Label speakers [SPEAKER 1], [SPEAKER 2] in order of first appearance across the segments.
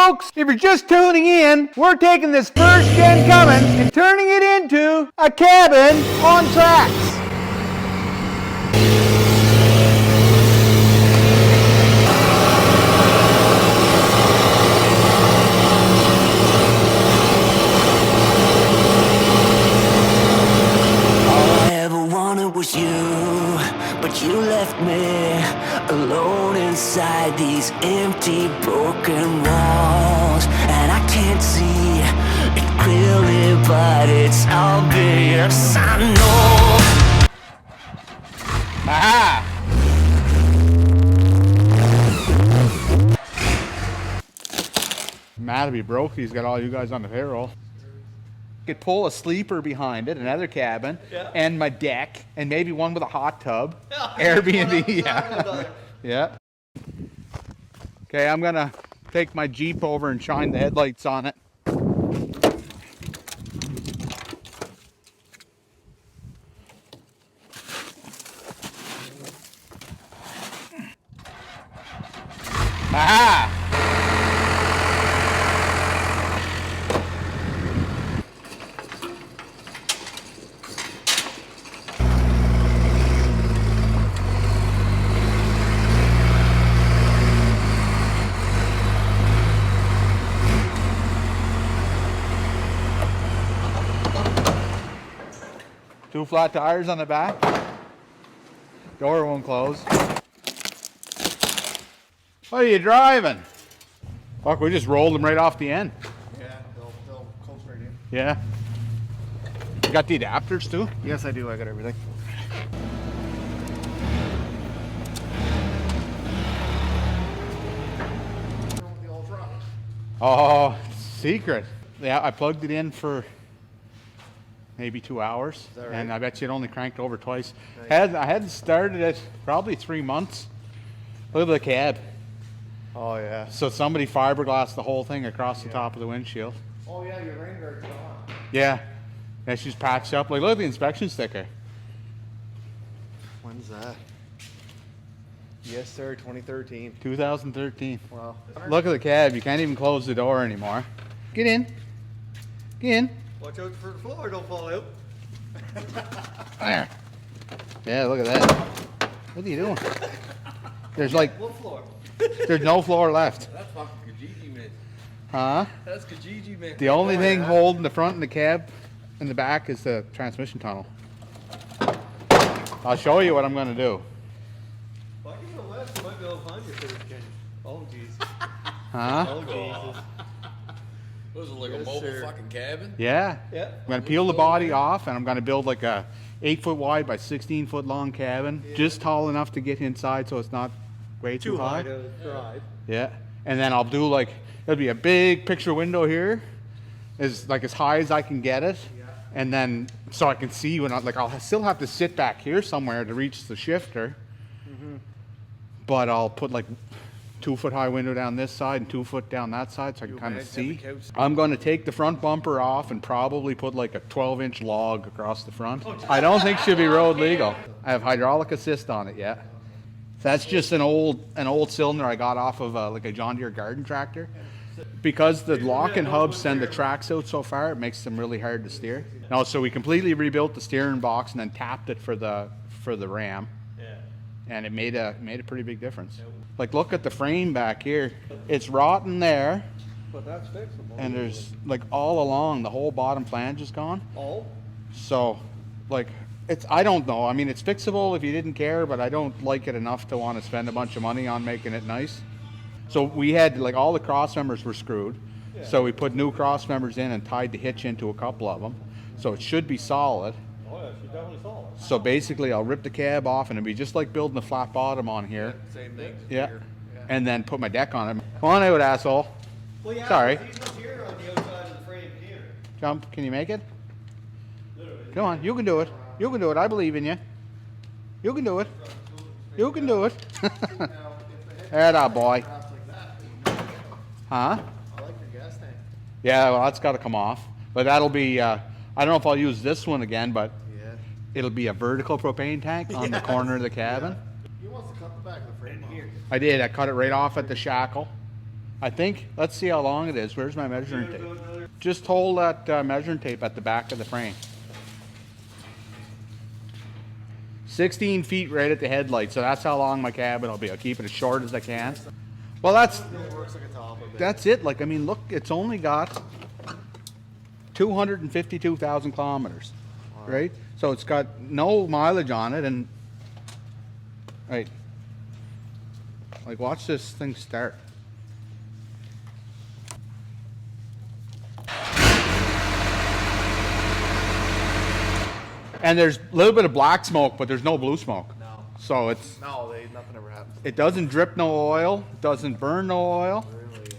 [SPEAKER 1] folks, if you're just tuning in, we're taking this first gen Cummins and turning it into a cabin on tracks.
[SPEAKER 2] Was you, but you left me alone inside these empty broken walls, and I can't see it clearly, but it's obvious, I know.
[SPEAKER 1] Aha! Mad if he broke, he's got all you guys on the payroll. Could pull a sleeper behind it, another cabin, and my deck, and maybe one with a hot tub. Airbnb, yeah. Yeah. Okay, I'm gonna take my Jeep over and shine the headlights on it. Aha! Two flat tires on the back. Door won't close. What are you driving? Fuck, we just rolled them right off the end.
[SPEAKER 3] Yeah, they'll close right in.
[SPEAKER 1] Yeah. You got the adapters too?
[SPEAKER 3] Yes, I do. I got everything.
[SPEAKER 1] Oh, secret. Yeah, I plugged it in for maybe 2 hours. Is that right? And I bet you it only cranked over twice. Nice. I hadn't started it probably 3 months. Look at the cab.
[SPEAKER 3] Oh yeah.
[SPEAKER 1] So somebody fiberglassed the whole thing across the top of the windshield.
[SPEAKER 3] Oh yeah, your rain guard's gone.
[SPEAKER 1] Yeah. And she's patched up. Like, look at the inspection sticker.
[SPEAKER 3] When's that? Yes, sir. 2013.
[SPEAKER 1] 2013.
[SPEAKER 3] Wow.
[SPEAKER 1] Look at the cab. You can't even close the door anymore. Get in. Get in.
[SPEAKER 3] Watch out for the floor, don't fall out.
[SPEAKER 1] There. Yeah, look at that. What are you doing? There's like,
[SPEAKER 3] What floor?
[SPEAKER 1] there's no floor left.
[SPEAKER 3] That's fucking Kijiji, man.
[SPEAKER 1] Huh?
[SPEAKER 3] That's Kijiji, man.
[SPEAKER 1] The only thing holding the front and the cab and the back is the transmission tunnel. I'll show you what I'm going to do.
[SPEAKER 3] Walk to the left, you might be able to find your first gen. Oh, jeez.
[SPEAKER 1] Huh?
[SPEAKER 3] Oh, Jesus.
[SPEAKER 4] What is it, like a
[SPEAKER 3] Yes,
[SPEAKER 4] mobile
[SPEAKER 3] sir.
[SPEAKER 4] fucking cabin?
[SPEAKER 1] Yeah.
[SPEAKER 3] Yeah.
[SPEAKER 1] I'm going to peel the body off and I'm going to build like a 8-foot wide by 16-foot long cabin. Just tall enough to get inside so it's not way too high.
[SPEAKER 3] to drive.
[SPEAKER 1] Yeah. And then I'll do like, there'll be a big picture window here, is like as high as I can get it.
[SPEAKER 3] Yeah.
[SPEAKER 1] And then, so I can see when I'll still have to sit back here somewhere to reach the shifter. But I'll put like 2-foot high window down this side and 2 foot down that side so I can kind of see. I'm going to take the front bumper off and probably put like a 12-inch log across the front. I don't think she'll be road legal. I have hydraulic assist on it yet. That's just an old cylinder I got off of like a John Deere garden tractor. Because the lock and hubs send the tracks out so far, it makes them really hard to steer. No, so we completely rebuilt the steering box and then tapped it for the ram. And it made a pretty big difference. Like, look at the frame back here. It's rotten there,
[SPEAKER 3] But that's fixable.
[SPEAKER 1] and there's like all along the whole bottom flange is gone.
[SPEAKER 3] Oh?
[SPEAKER 1] So, like, I don't know. I mean, it's fixable if you didn't care, but I don't like it enough to want to spend a bunch of money on making it nice. So we had, like, all the cross members were screwed.
[SPEAKER 3] Yeah.
[SPEAKER 1] So we put new cross members in and tied the hitch into a couple of them. So it should be solid.
[SPEAKER 3] Oh yeah, she's definitely solid.
[SPEAKER 1] So basically, I'll rip the cab off and it'll be just like building a flat bottom on here.
[SPEAKER 4] Same thing.
[SPEAKER 1] Yeah. And then put my deck on it. Come on out, asshole.
[SPEAKER 3] Well, yeah,
[SPEAKER 1] Sorry.
[SPEAKER 3] these ones here are on the outside of the frame here.
[SPEAKER 1] Jump. Can you make it?
[SPEAKER 3] Literally.
[SPEAKER 1] Come on. You can do it. You can do it. I believe in you. You can do it. You can do it. There, boy. Huh?
[SPEAKER 3] I like your gas tank.
[SPEAKER 1] Yeah, well, that's got to come off. But that'll be, I don't know if I'll use this one again, but
[SPEAKER 3] Yeah.
[SPEAKER 1] it'll be a vertical propane tank on the corner of the cabin.
[SPEAKER 3] He wants to cut the back of the frame off. Here.
[SPEAKER 1] I did. I cut it right off at the shackle. I think, let's see how long it is. Where's my measuring tape? Just hold that measuring tape at the back of the frame. 16 feet right at the headlight, so that's how long my cabin will be. I'll keep it as short as I can. Well, that's it. Like, I mean, look, it's only got 252,000 kilometers, right? So it's got no mileage on it, and right, like, watch this thing start. And there's a little bit of black smoke, but there's no blue smoke.
[SPEAKER 5] No.
[SPEAKER 1] So it's,
[SPEAKER 5] Nothing ever happens.
[SPEAKER 1] it doesn't drip no oil, it doesn't burn no oil.
[SPEAKER 5] Really.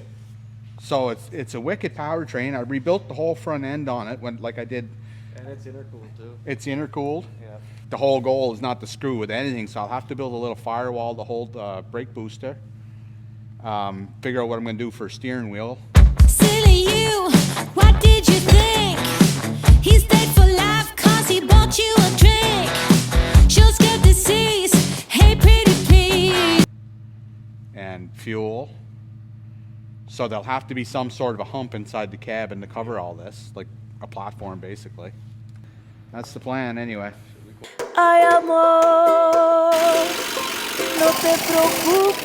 [SPEAKER 1] So it's a wicked powertrain. I rebuilt the whole front end on it like I did.
[SPEAKER 5] And it's intercooled too.
[SPEAKER 1] It's intercooled.
[SPEAKER 5] Yeah.
[SPEAKER 1] The whole goal is not to screw with anything, so I'll have to build a little firewall to hold the brake booster. Figure out what I'm going to do for a steering wheel.
[SPEAKER 6] Silly you, what did you think? He stayed for life 'cause he bought you a drink. She'll skip the seas, hey pretty Pete.
[SPEAKER 1] And fuel. So there'll have to be some sort of a hump inside the cabin to cover all this, like a platform basically. That's the plan anyway.
[SPEAKER 6] Ay amor, no te preocupes.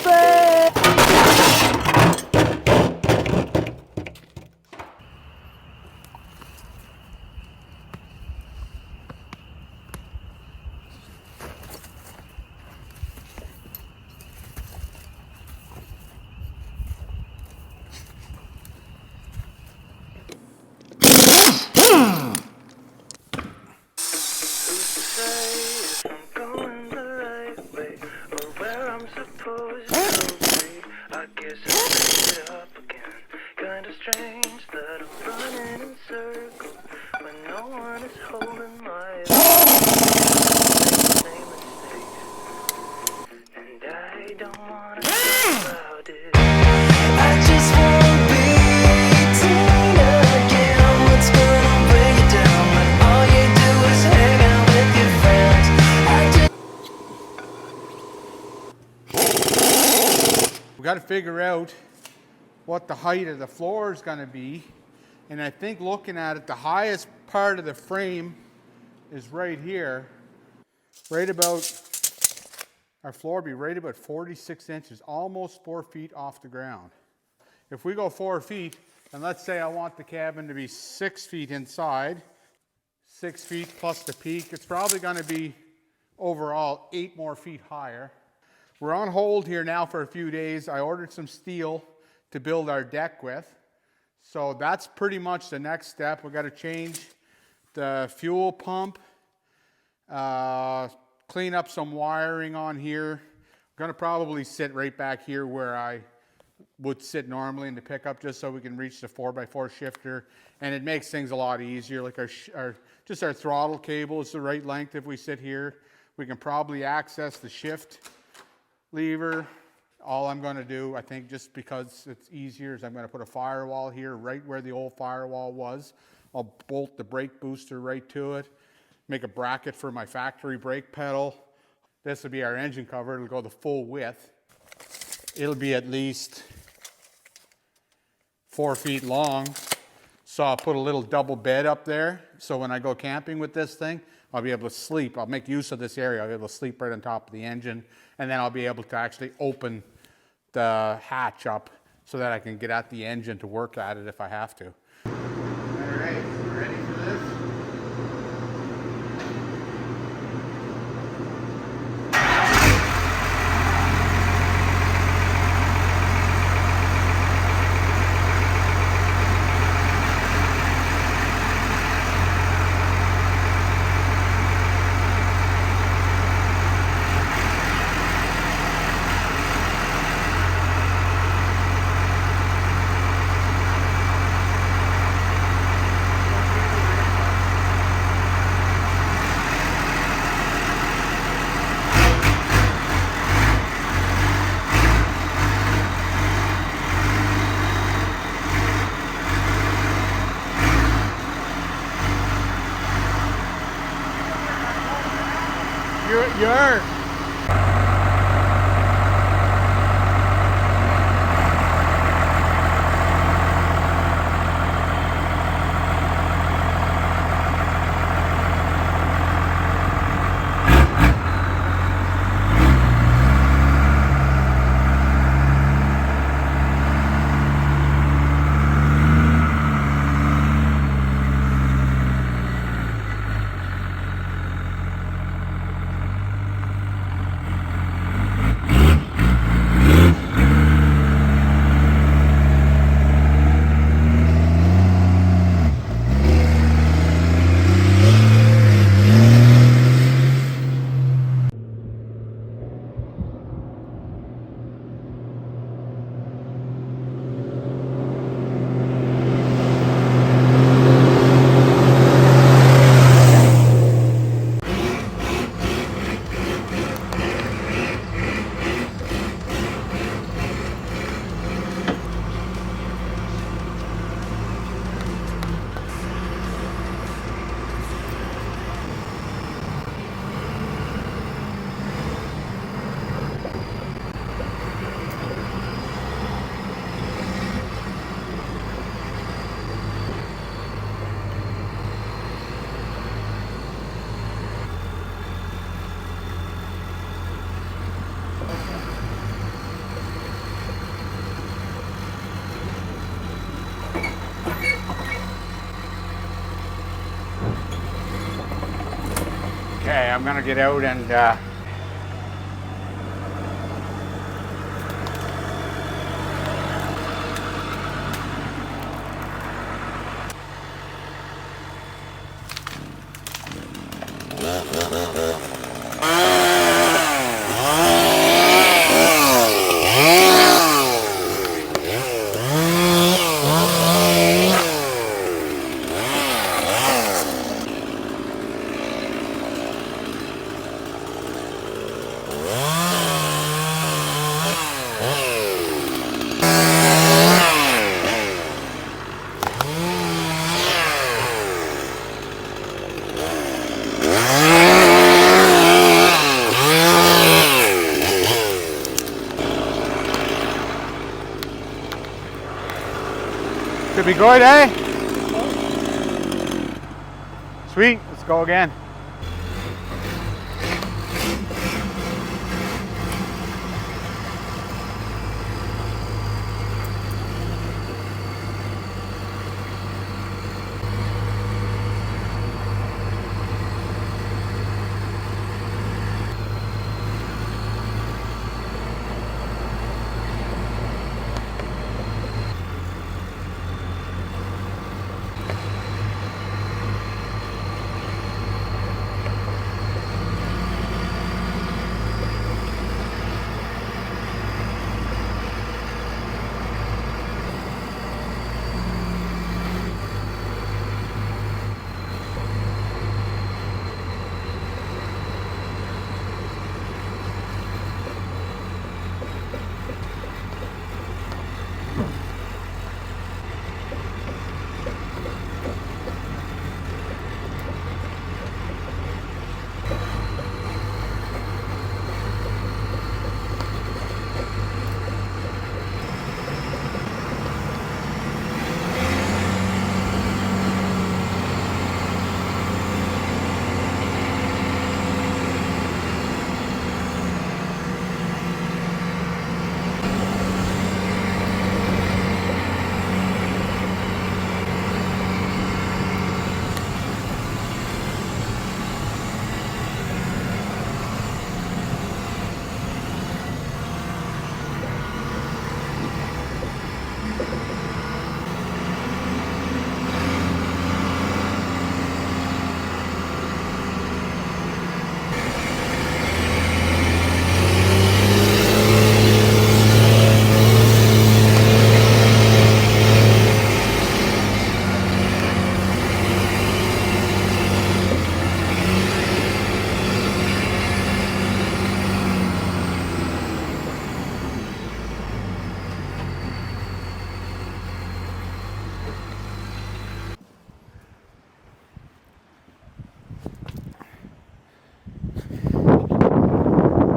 [SPEAKER 1] We got to figure out what the height of the floor is going to be. And I think looking at it, the highest part of the frame is right here. Right about, our floor will be right about 46 inches, almost 4 feet off the ground. If we go 4 feet, and let's say I want the cabin to be 6 feet inside, 6 feet plus the peak, it's probably going to be overall 8 more feet higher. We're on hold here now for a few days. I ordered some steel to build our deck with. So that's pretty much the next step. We've got to change the fuel pump, clean up some wiring on here. I'm going to probably sit right back here where I would sit normally in the pickup, just so we can reach the 4x4 shifter. And it makes things a lot easier. Like our throttle cable is the right length if we sit here. We can probably access the shift lever. All I'm going to do, I think, just because it's easier, is I'm going to put a firewall here right where the old firewall was. I'll bolt the brake booster right to it, make a bracket for my factory brake pedal. This will be our engine cover. It'll go the full width. It'll be at least 4 feet long. So I'll put a little double bed up there, so when I go camping with this thing, I'll be able to sleep. I'll make use of this area. I'll be able to sleep right on top of the engine, and then I'll be able to actually open the hatch up so that I can get at the engine to work at it if I have to. All right, ready for this? You're Okay, I'm gonna get out and should be good, eh? Sweet, let's go again.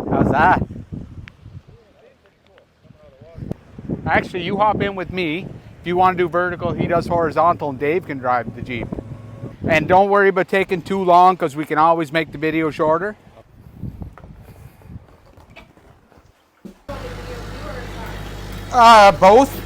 [SPEAKER 1] How's that? Actually, you hop in with me. If you want to do vertical, he does horizontal, and Dave can drive the Jeep. And don't worry about taking too long, because we can always make the video shorter. Both.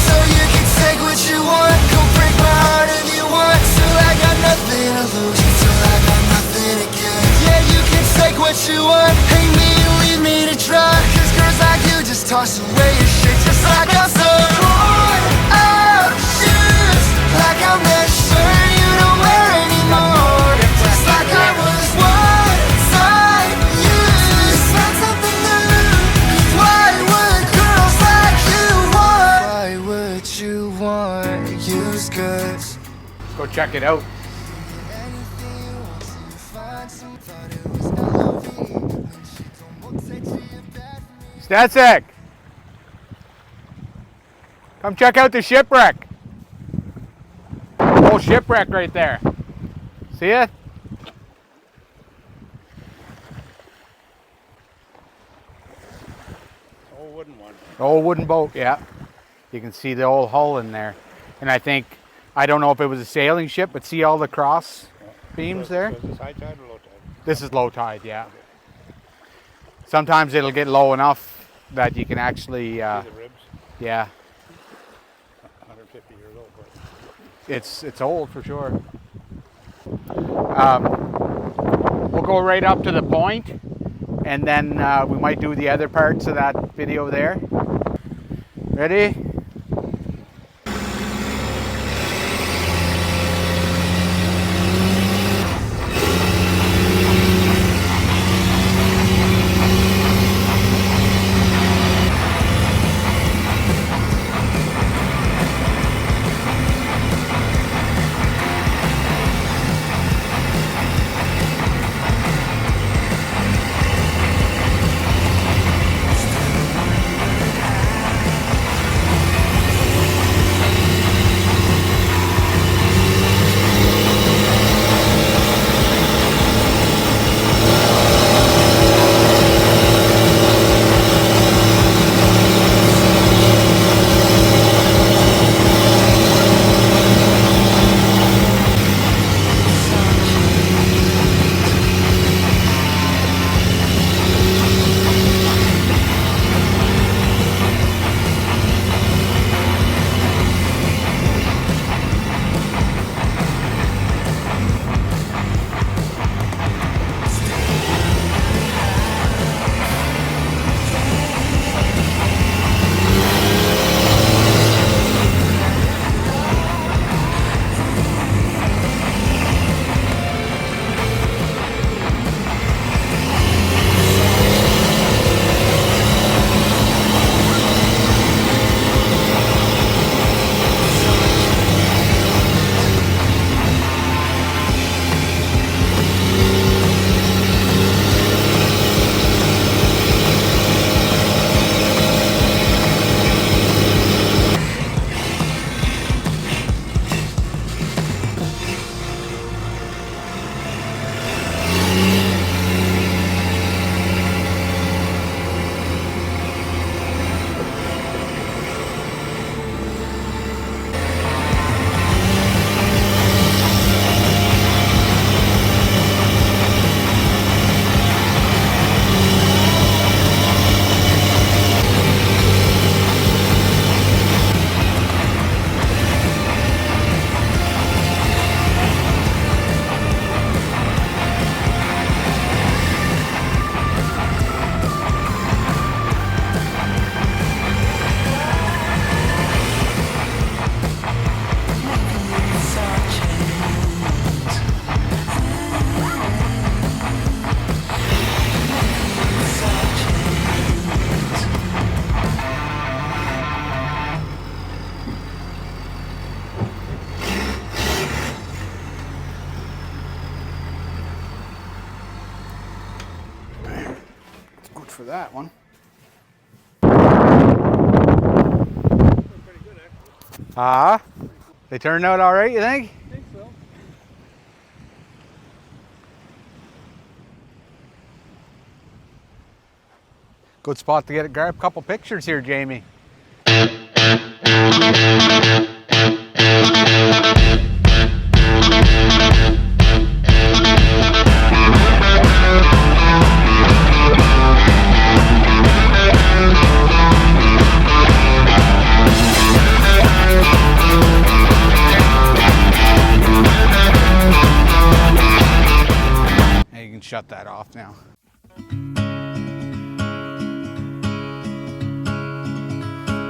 [SPEAKER 7] So you can take what you want, go break my heart if you want. Till I got nothing to lose, till I got nothing to give. Yeah, you can take what you want, hate me and leave me to dry. Cause girls like you just toss away your shit just like I'm so worn out shoes. Like I'm that shirt you don't wear anymore. Just like I was one time used. Find something new. Why would girls like you want? Why would you want used goods?
[SPEAKER 1] Let's go check it out. Statsek, come check out the shipwreck. Whole shipwreck right there. See it?
[SPEAKER 8] Old wooden one.
[SPEAKER 1] The old wooden boat, yeah. You can see the old hull in there. And I don't know if it was a sailing ship, but see all the cross beams there?
[SPEAKER 8] Was this high tide or low tide?
[SPEAKER 1] This is low tide, yeah. Sometimes it'll get low enough that you can actually,
[SPEAKER 8] See the ribs?
[SPEAKER 1] Yeah,
[SPEAKER 8] 150 years old, but
[SPEAKER 1] it's old for sure. We'll go right up to the point, and then we might do the other parts of that video there. Ready? For that one. They turned out all right, you think?
[SPEAKER 3] I think so.
[SPEAKER 1] Good spot to grab a couple pictures here, Jamie. Shut that off now.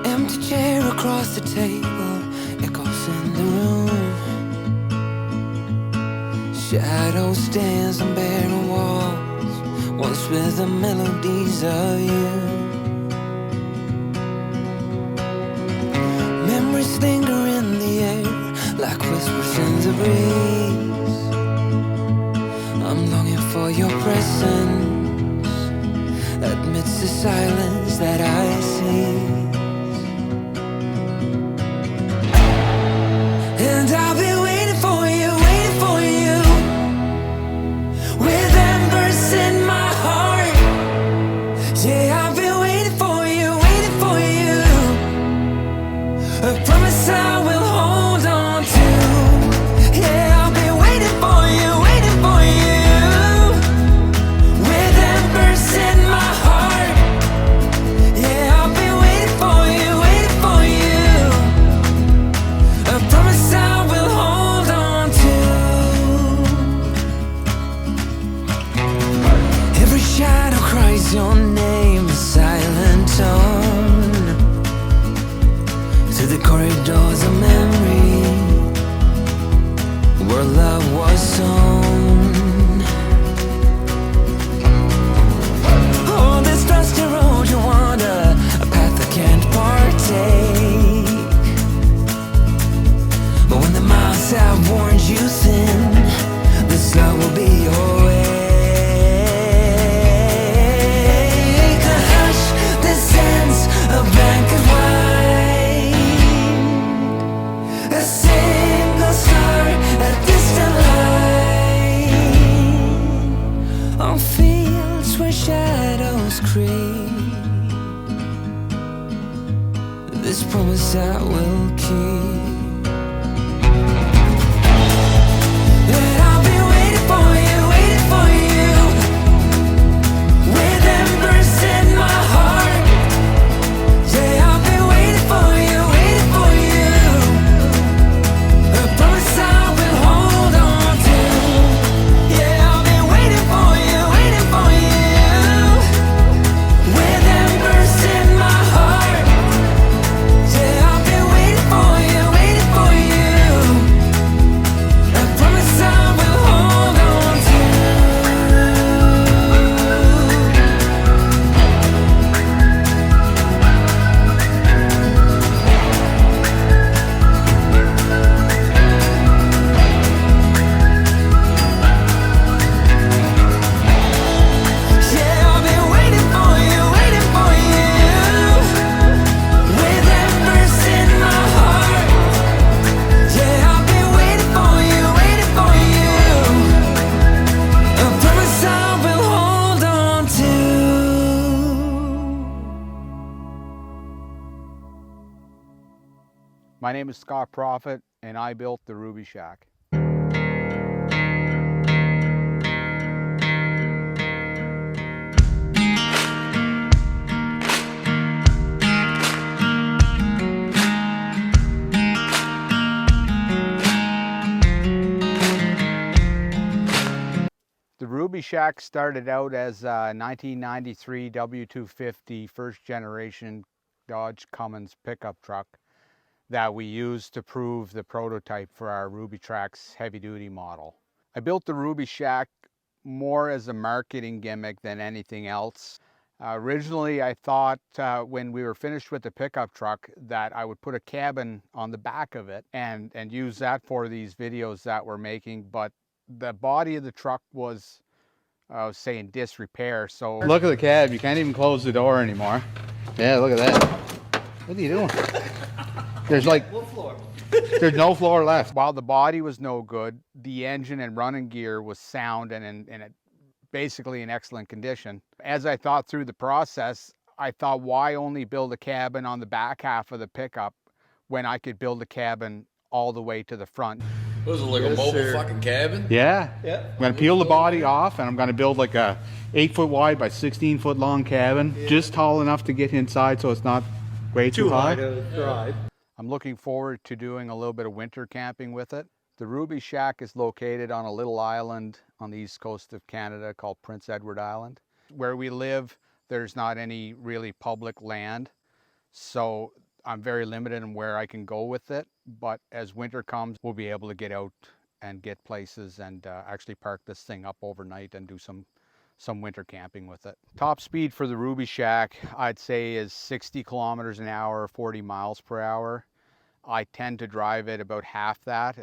[SPEAKER 2] Empty chair across the table, echoes in the room. Shadow stands on barren walls, once with the melodies of you. Memories linger in the air, like whispers in the breeze. I'm longing for your presence amidst the silence that I see. And I'll be waiting for you, with embers in my heart. Yeah, I've been waiting for you, I promise I will hold on to. Yeah, I'll be waiting for you, with embers in my heart. Yeah, I'll be waiting for shadow cries your name, a silent tone, through the corridors of memory, where love was sown. Oh, this dusty road you wander, a path I can't partake. But when the miles have worn you thin, this love will be your way. The hush descends a blanket white, a single star, a distant light, on fields where shadows creep. This promise I will keep. And I'll be waiting for you, waiting for you, with embers in my heart. Yeah, I'll be waiting for you, waiting for you, a promise I will hold on to. Yeah, I'll be waiting for you, with embers in my heart. Yeah, I'll be waiting for you, a promise I will hold on to. Yeah, I'll be waiting for you, with embers in my heart. Yeah, I'll be waiting for you, a promise I will hold on to.
[SPEAKER 1] My name is Scott Prophet, and I built the Rubishack. The Rubishack started out as a 1993 W250 first generation Dodge Cummins pickup truck that we used to prove the prototype for our Rubitrax heavy duty model. I built the Rubishack more as a marketing gimmick than anything else. Originally, I thought when we were finished with the pickup truck that I would put a cabin on the back of it and use that for these videos that we're making, but the body of the truck was, I was saying, disrepair. So look at the cab, you can't even close the door anymore. Yeah, look at that. What are you doing? There's like, there's no floor left. While the body was no good, the engine and running gear was sound and in basically in excellent condition. As I thought through the process, I thought, why only build a cabin on the back half of the pickup when I could build a cabin all the way to the front?
[SPEAKER 4] Was it like a
[SPEAKER 3] Yes,
[SPEAKER 4] mobile
[SPEAKER 3] sir.
[SPEAKER 4] fucking cabin?
[SPEAKER 1] Yeah.
[SPEAKER 3] Yeah.
[SPEAKER 1] I'm gonna peel the body off and I'm gonna build like a 8-foot wide by 16-foot long cabin, just tall enough to get inside so it's not way too high.
[SPEAKER 3] to drive.
[SPEAKER 1] I'm looking forward to doing a little bit of winter camping with it. The Rubishack is located on a little island on the east coast of Canada called Prince Edward Island. Where we live, there's not any really public land, so I'm very limited in where I can go with it. But as winter comes, we'll be able to get out and get places and actually park this thing up overnight and do some winter camping with it. Top speed for the Rubishack, I'd say, is 60 kilometers an hour, 40 miles per hour. I tend to drive it about half that.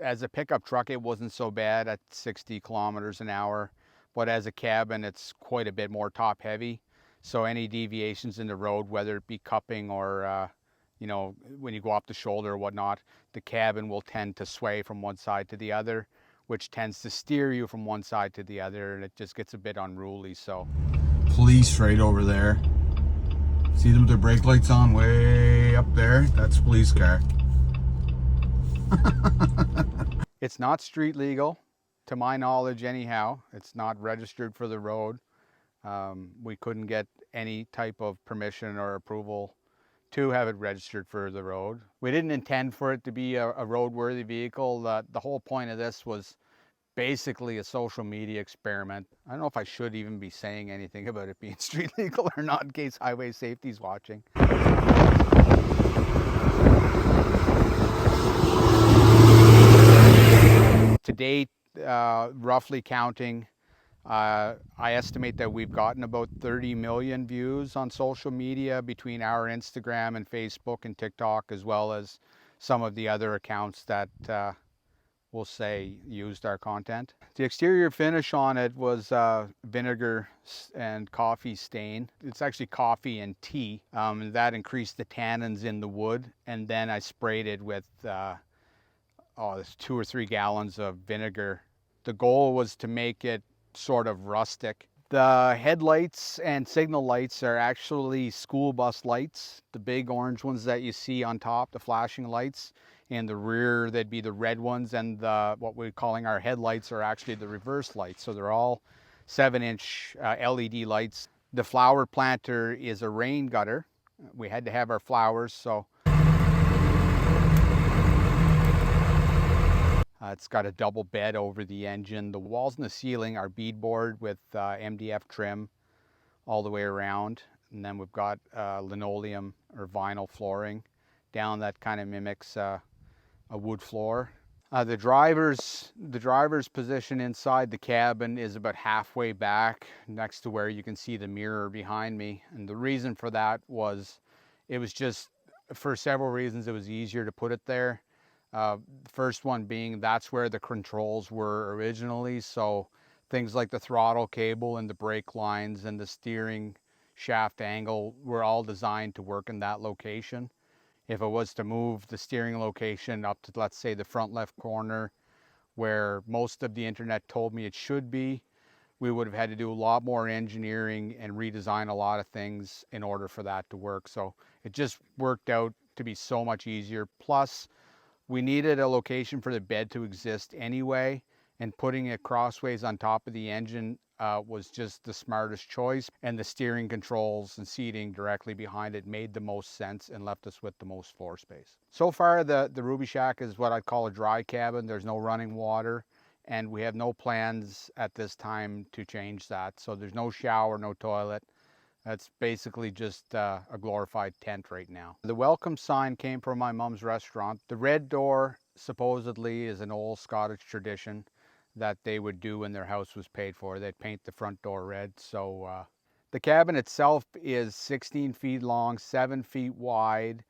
[SPEAKER 1] As a pickup truck, it wasn't so bad at 60 kilometers an hour, but as a cabin, it's quite a bit more top heavy. So any deviations in the road, whether it be cupping or you know, when you go up the shoulder or whatnot, the cabin will tend to sway from one side to the other, which tends to steer you from one side to the other, and it just gets a bit unruly. So police right over there. See them with their brake lights on way up there? That's a police car. It's not street legal, to my knowledge anyhow. It's not registered for the road. We couldn't get any type of permission or approval to have it registered for the road. We didn't intend for it to be a roadworthy vehicle. The whole point of this was basically a social media experiment. I don't know if I should even be saying anything about it being street legal or not in case highway safety's watching. To date, roughly counting, I estimate that we've gotten about 30 million views on social media between our Instagram and Facebook and TikTok, as well as some of the other accounts that we'll say used our content. The exterior finish on it was vinegar and coffee stain. It's actually coffee and tea. That increased the tannins in the wood, and then I sprayed it with there's 2 or 3 gallons of vinegar. The goal was to make it sort of rustic. The headlights and signal lights are actually school bus lights, the big orange ones that you see on top, the flashing lights. In the rear, they'd be the red ones, and what we're calling our headlights are actually the reverse lights. So they're all 7-inch LED lights. The flower planter is a rain gutter. We had to have our flowers, so it's got a double bed over the engine. The walls and the ceiling are beadboard with MDF trim all the way around. And then we've got linoleum or vinyl flooring down that kind of mimics a wood floor. The driver's position inside the cabin is about halfway back next to where you can see the mirror behind me. And the reason for that was, it was just, for several reasons, it was easier to put it there. The first one being that's where the controls were originally, so things like the throttle cable and the brake lines and the steering shaft angle were all designed to work in that location. If it was to move the steering location up to, let's say, the front left corner where most of the internet told me it should be, we would have had to do a lot more engineering and redesign a lot of things in order for that to work. So it just worked out to be so much easier. Plus, we needed a location for the bed to exist anyway, and putting it crossways on top of the engine was just the smartest choice. And the steering controls and seating directly behind it made the most sense and left us with the most floor space. So far, the Rubishack is what I'd call a dry cabin. There's no running water, and we have no plans at this time to change that. So there's no shower, no toilet. That's basically just a glorified tent right now. The welcome sign came from my mom's restaurant. The red door supposedly is an old Scottish tradition that they would do when their house was paid for. They'd paint the front door red. So the cabin itself is 16 feet long, 7 feet wide,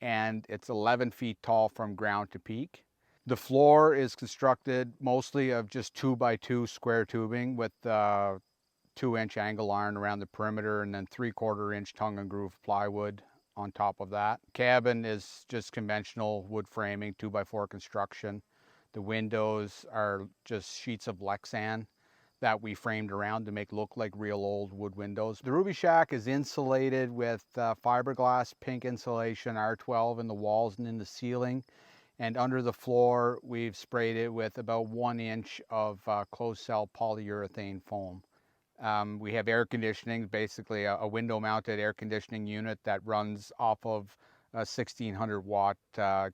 [SPEAKER 1] and it's 11 feet tall from ground to peak. The floor is constructed mostly of just 2x2 square tubing with 2-inch angle iron around the perimeter, and then 3/4-inch tongue and groove plywood on top of that. Cabin is just conventional wood framing, 2x4 construction. The windows are just sheets of Lexan that we framed around to make look like real old wood windows. The Rubishack is insulated with fiberglass pink insulation, R12 in the walls and in the ceiling. And under the floor, we've sprayed it with about 1 inch of closed cell polyurethane foam. We have air conditioning, basically a window-mounted air conditioning unit that runs off of a 1600 watt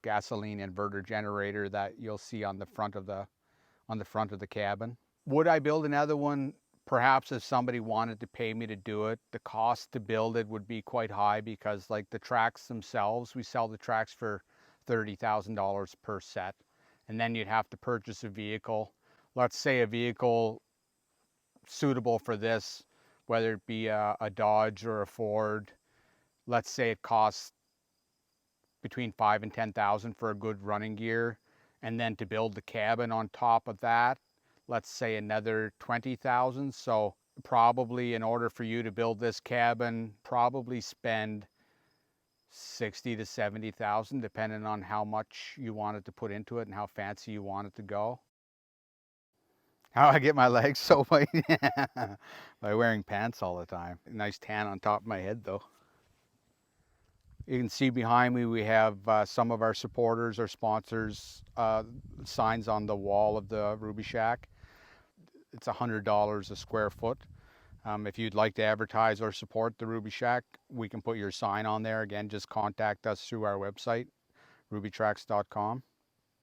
[SPEAKER 1] gasoline inverter generator that you'll see on the front of the cabin. Would I build another one? Perhaps, if somebody wanted to pay me to do it. The cost to build it would be quite high because, like, the tracks themselves, we sell the tracks for $30,000 per set, and then you'd have to purchase a vehicle. Let's say a vehicle suitable for this, whether it be a Dodge or a Ford, let's say it costs between $5,000 and $10,000 for a good running gear, and then to build the cabin on top of that, let's say another $20,000. So probably, in order for you to build this cabin, probably spend $60,000 to $70,000, depending on how much you wanted to put into it and how fancy you want it to go. How I get my legs so white? By wearing pants all the time. Nice tan on top of my head though. You can see behind me we have some of our supporters, our sponsors, signs on the wall of the Rubishack. It's $100 a square foot. If you'd like to advertise or support the Rubishack, we can put your sign on there. Again, just contact us through our website, rubytracks.com.